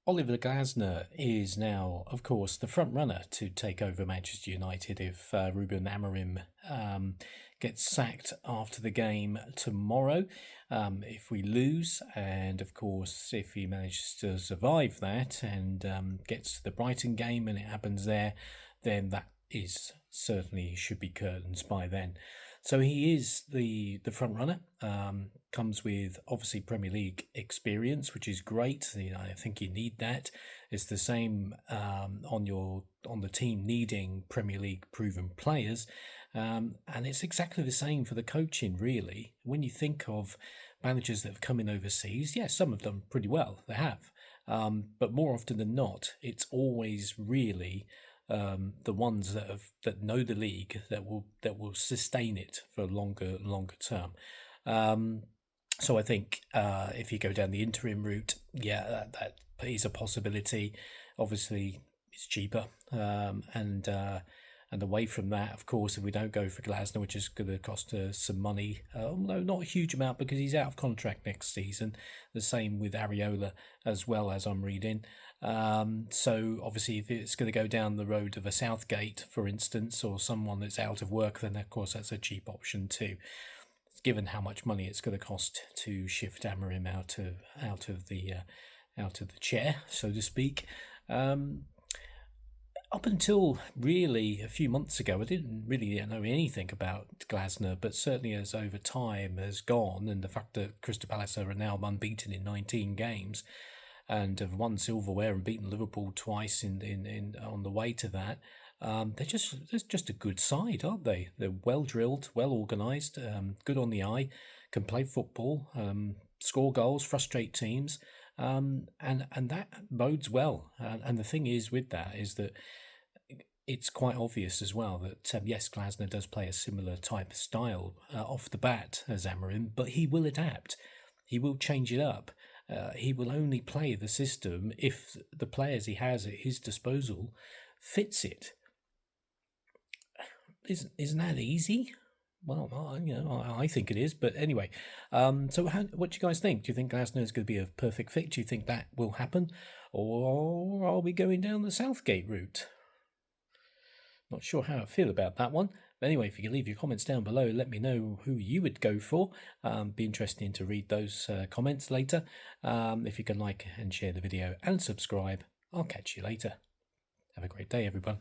Oliver Glasner is now, of course, the front runner to take over Manchester United if Ruben Amorim gets sacked after the game tomorrow. If we lose, and of course, if he manages to survive that and gets to the Brighton game and it happens there, then that is certainly should be curtains by then. So he is the front runner. Comes with obviously Premier League experience, which is great. I think you need that. It's the same on the team needing Premier League proven players, and it's exactly the same for the coaching. Really, when you think of managers that have come in overseas, yes, some have done pretty well. They have, but more often than not, it's always really the ones that know the league that will sustain it for longer term. So I think if you go down the interim route, yeah, that is a possibility. Obviously, it's cheaper, and away from that, of course, if we don't go for Glasner, which is going to cost us some money, although not a huge amount because he's out of contract next season. The same with Areola as well, as I'm reading. So obviously, if it's going to go down the road of a Southgate, for instance, or someone that's out of work, then of course that's a cheap option too. Given how much money it's going to cost to shift Amorim out of the chair, so to speak. Up until really a few months ago, I didn't really know anything about Glasner, but certainly as over time has gone, and the fact that Crystal Palace are now unbeaten in 19 games and have won silverware and beaten Liverpool twice in on the way to that. They're just a good side, aren't they? They're well drilled, well organised, good on the eye, can play football, score goals, frustrate teams, and that bodes well. And the thing is with that is that it's quite obvious as well that yes, Glasner does play a similar type of style off the bat as Amorim, but he will adapt. He will change it up. He will only play the system if the players he has at his disposal fits it. Isn't that easy? Well, I think it is. But anyway, so what do you guys think? Do you think Glasner is going to be a perfect fit? Do you think that will happen, or are we going down the Southgate route? Not sure how I feel about that one. But anyway, if you can leave your comments down below, let me know who you would go for. Be interesting to read those comments later. If you can like and share the video and subscribe, I'll catch you later. Have a great day, everyone.